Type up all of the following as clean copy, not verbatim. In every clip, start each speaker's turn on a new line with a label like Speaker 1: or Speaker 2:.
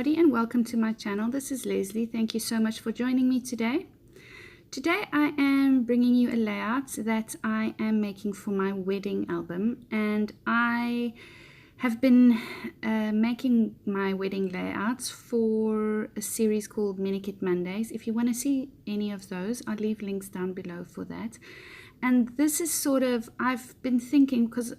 Speaker 1: everybody, and welcome to my channel. This is Leslie. Thank you so much for joining me today. Today I am bringing you a layout that I am making for my wedding album, and I have been making my wedding layouts for a series called Mini Kit Mondays. If you want to see any of those, I'll leave links down below for that. And this is sort of, I've been thinking, because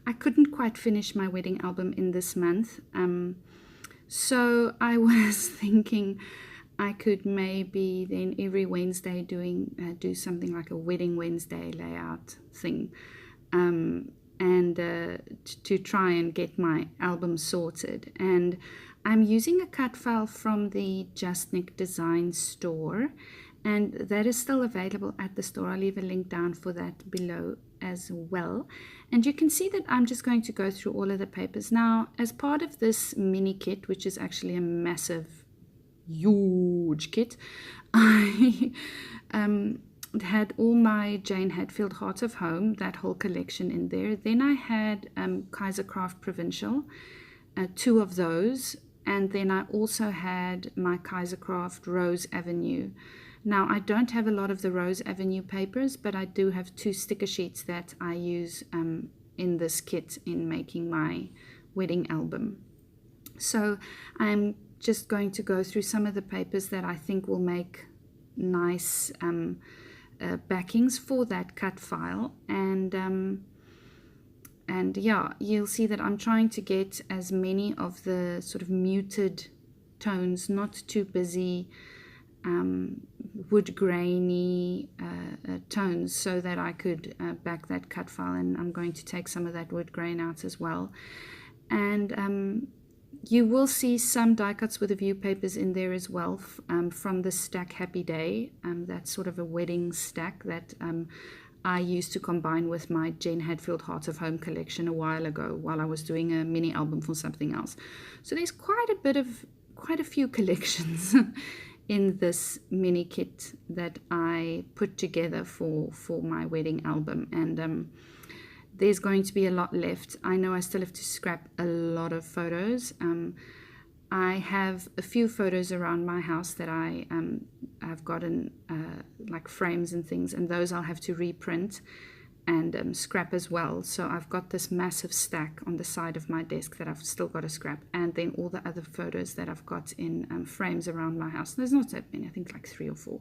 Speaker 1: I couldn't quite finish my wedding album in this month, so I was thinking I could maybe then every Wednesday do something like a Wedding Wednesday layout thing, and to try and get my album sorted. And I'm using a cut file from the Justnik Design store, and that is still available at the store. I'll leave a link down for that below as well. And you can see that I'm just going to go through all of the papers. Now, as part of this mini kit, which is actually a massive, huge kit, I had all my Jane Hadfield Heart of Home, that whole collection in there. Then I had Kaisercraft Provincial, 2 of those. And then I also had my Kaisercraft Rose Avenue. Now, I don't have a lot of the Rose Avenue papers, but I do have 2 sticker sheets that I use in this kit in making my wedding album. So I'm just going to go through some of the papers that I think will make nice backings for that cut file. And yeah, you'll see that I'm trying to get as many of the sort of muted tones, not too busy, wood grainy tones, so that I could back that cut file. And I'm going to take some of that wood grain out as well. And you will see some die cuts with the view papers in there as well, from the stack Happy Day. That's sort of a wedding stack that I used to combine with my Jane Hadfield Heart of Home collection a while ago, while I was doing a mini album for something else. So there's quite a few collections in this mini kit that I put together for my wedding album. And there's going to be a lot left. I know I still have to scrap a lot of photos. I have a few photos around my house that I've gotten like frames and things, and those I'll have to reprint and scrap as well. So I've got this massive stack on the side of my desk that I've still got to scrap, and then all the other photos that I've got in frames around my house. There's not that many, I think like 3 or 4.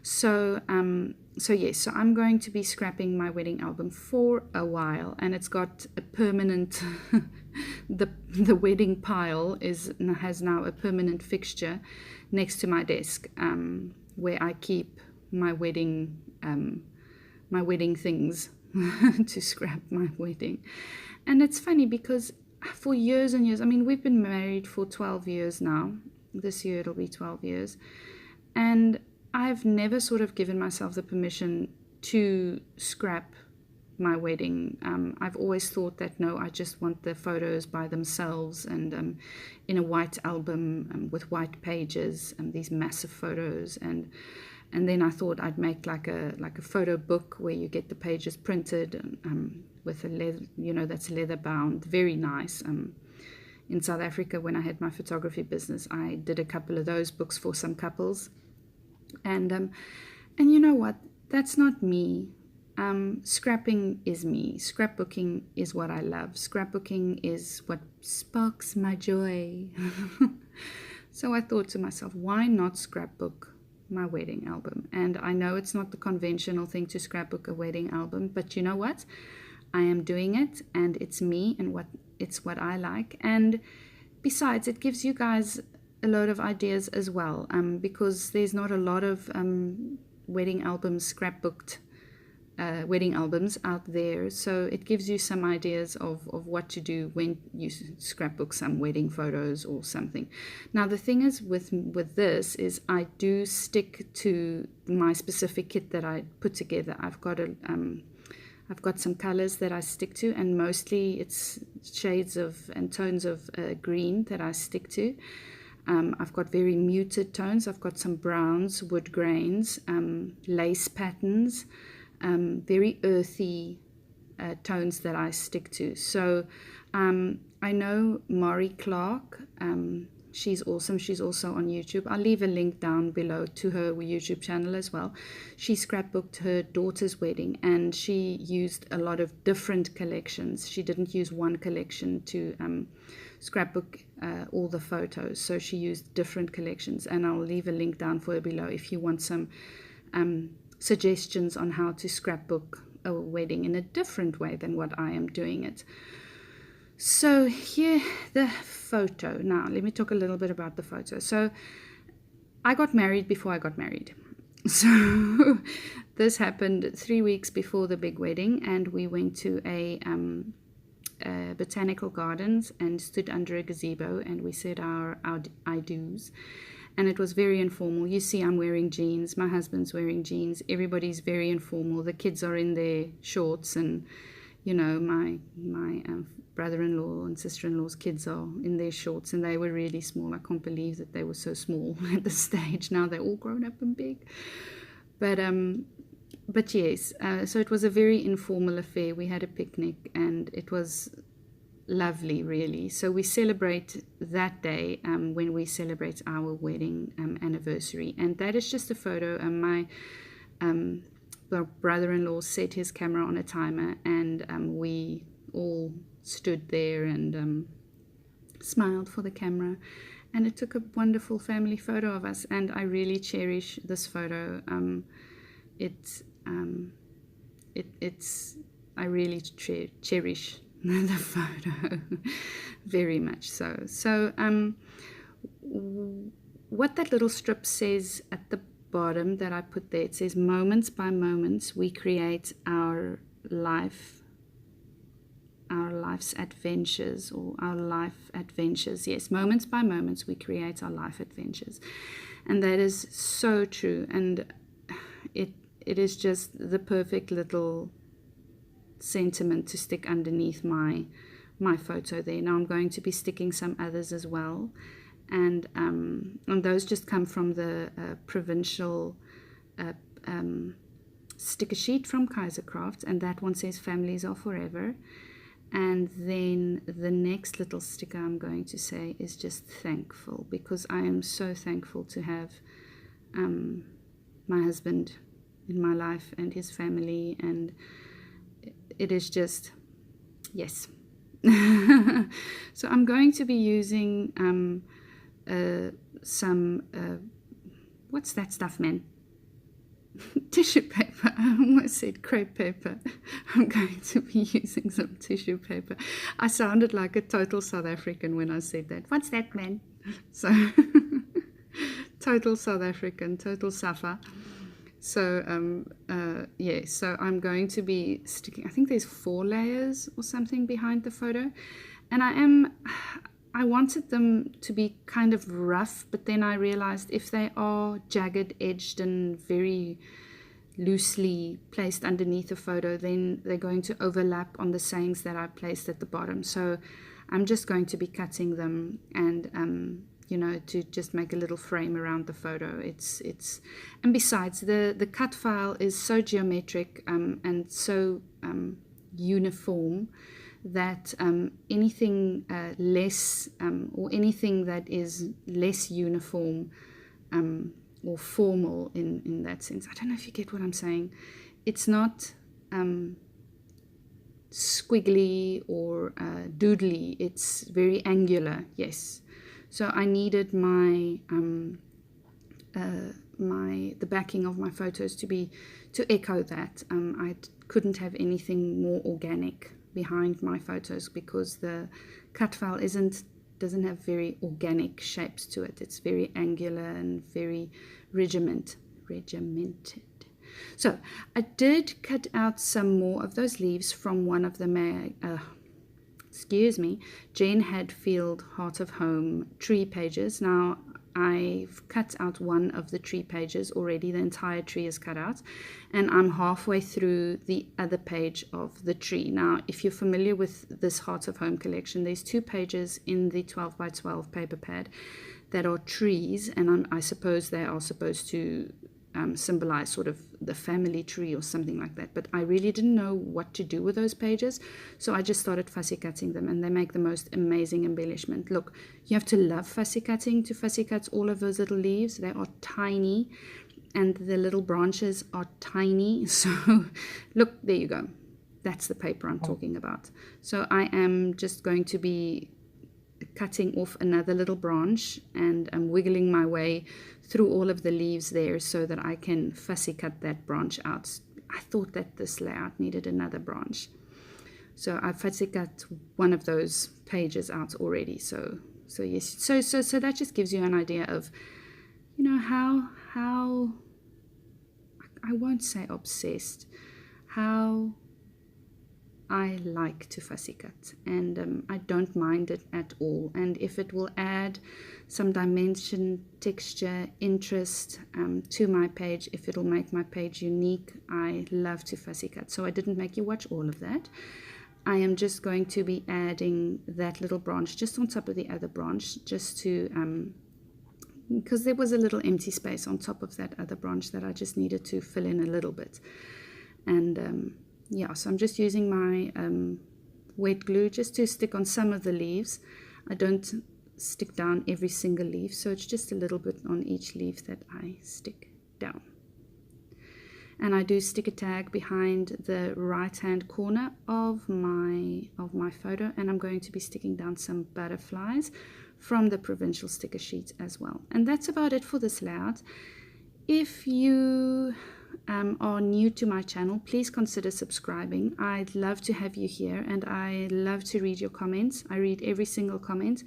Speaker 1: So yes, so I'm going to be scrapping my wedding album for a while, and it's got a permanent the wedding pile has now a permanent fixture next to my desk, where I keep my wedding things to scrap my wedding. And it's funny because for years and years, I mean, we've been married for 12 years now. This year it'll be 12 years, and I've never sort of given myself the permission to scrap my wedding. I've always thought that, no, I just want the photos by themselves, and in a white album with white pages, and these massive photos. And then I thought I'd make like a photo book where you get the pages printed with a leather, that's leather bound, very nice. In South Africa, when I had my photography business, I did a couple of those books for some couples. And you know what? That's not me. Scrapping is me. Scrapbooking is what I love. Scrapbooking is what sparks my joy. So I thought to myself, why not scrapbook my wedding album? And I know it's not the conventional thing to scrapbook a wedding album, but you know what? I am doing it, and it's me, and it's what I like. And besides, it gives you guys a lot of ideas as well, because there's not a lot of wedding albums, scrapbooked wedding albums out there. So it gives you some ideas of what to do when you scrapbook some wedding photos or something. Now, the thing is with this is I do stick to my specific kit that I put together. I've got some colors that I stick to, and mostly it's shades of and tones of green that I stick to. I've got very muted tones. I've got some browns, wood grains, lace patterns, very earthy tones that I stick to. So I know Maury Clark She's awesome. She's also on YouTube. I'll leave a link down below to her YouTube channel as well. She scrapbooked her daughter's wedding, and she used a lot of different collections. She didn't use one collection to scrapbook all the photos. So she used different collections, and I'll leave a link down for her below if you want some suggestions on how to scrapbook a wedding in a different way than what I am doing it. So here, the photo. Now, let me talk a little bit about the photo. So I got married before I got married. So this happened 3 weeks before the big wedding, and we went to a botanical gardens and stood under a gazebo, and we said our I do's. And it was very informal. You see, I'm wearing jeans. My husband's wearing jeans. Everybody's very informal. The kids are in their shorts, and you know, my brother-in-law and sister-in-law's kids are in their shorts, and they were really small. I can't believe that they were so small at this stage. Now they're all grown up and big. But yes, so it was a very informal affair. We had a picnic, and it was lovely, really. So we celebrate that day when we celebrate our wedding anniversary, and that is just a photo. My brother-in-law set his camera on a timer, and we all stood there and smiled for the camera, and it took a wonderful family photo of us, and I really cherish this photo. I really cherish the photo very much so. So what that little strip says at the bottom that I put there, it says, moments by moments we create our life's adventures, or our life adventures. Yes, moments by moments we create our life adventures, and that is so true. And it is just the perfect little sentiment to stick underneath my photo there. Now I'm going to be sticking some others as well, and those just come from the provincial sticker sheet from Kaisercraft, and that one says families are forever. And then the next little sticker I'm going to say is just thankful, because I am so thankful to have my husband in my life and his family, and it is just, yes. So I'm going to be using some what's that stuff, man? Tissue paper. I almost said crepe paper. I'm going to be using some tissue paper. I sounded like a total South African when I said that. What's that, man? So total South African, total Safa. So yeah, so I'm going to be sticking, I think there's 4 layers or something behind the photo, and I wanted them to be kind of rough, but then I realized if they are jagged edged and very loosely placed underneath a photo, then they're going to overlap on the sayings that I placed at the bottom. So I'm just going to be cutting them, and you know, to just make a little frame around the photo. And besides, the cut file is so geometric and so uniform that anything less or anything that is less uniform or formal in that sense, I don't know if you get what I'm saying. It's not squiggly or doodly. It's very angular, yes. So I needed the backing of my photos to echo that. I couldn't have anything more organic behind my photos, because the cut file doesn't have very organic shapes to it. It's very angular and very regimented. So I did cut out some more of those leaves from one of the Jen Hadfield Heart of Home tree pages. Now I've cut out one of the tree pages already. The entire tree is cut out, and I'm halfway through the other page of the tree. Now, if you're familiar with this Heart of Home collection, there's 2 pages in the 12 by 12 paper pad that are trees, and I suppose they are supposed to symbolize sort of the family tree or something like that. But I really didn't know what to do with those pages, so I just started fussy cutting them, and they make the most amazing embellishment. Look, you have to love fussy cutting to fussy cut all of those little leaves. They are tiny, and the little branches are tiny. So look, there you go. That's the paper I'm talking about. So I am just going to be cutting off another little branch, and I'm wiggling my way through all of the leaves there so that I can fussy cut that branch out. I thought that this layout needed another branch, so I fussy cut one of those pages out already. So yes, so that just gives you an idea of, you know, how I won't say obsessed, how I like to fussy cut, and I don't mind it at all. And if it will add some dimension, texture, interest to my page, if it'll make my page unique, I love to fussy cut. So I didn't make you watch all of that. I am just going to be adding that little branch just on top of the other branch, just to because there was a little empty space on top of that other branch that I just needed to fill in a little bit. And yeah, so I'm just using my wet glue just to stick on some of the leaves. I don't stick down every single leaf, so it's just a little bit on each leaf that I stick down. And I do stick a tag behind the right hand corner of my photo, and I'm going to be sticking down some butterflies from the provincial sticker sheet as well. And that's about it for this layout. If you are new to my channel, please consider subscribing. I'd love to have you here, and I love to read your comments. I read every single comment,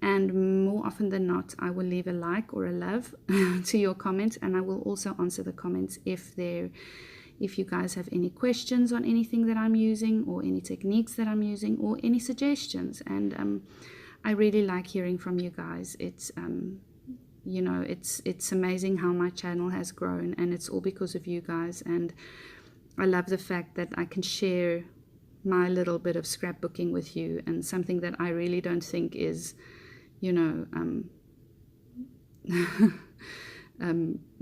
Speaker 1: and more often than not I will leave a like or a love to your comment, and I will also answer the comments if you guys have any questions on anything that I'm using, or any techniques that I'm using, or any suggestions. And I really like hearing from you guys. It's you know, it's amazing how my channel has grown, and it's all because of you guys. And I love the fact that I can share my little bit of scrapbooking with you, and something that I really don't think is, you know,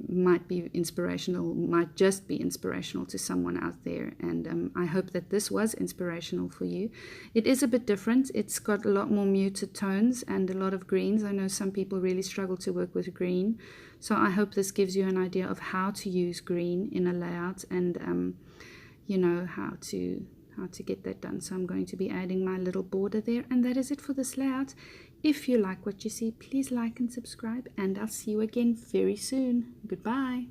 Speaker 1: might be inspirational, might just be inspirational to someone out there. And I hope that this was inspirational for you. It is a bit different. It's got a lot more muted tones and a lot of greens. I know some people really struggle to work with green, so I hope this gives you an idea of how to use green in a layout, and you know, how to get that done. So I'm going to be adding my little border there, and that is it for this layout. If you like what you see, please like and subscribe, and I'll see you again very soon. Goodbye.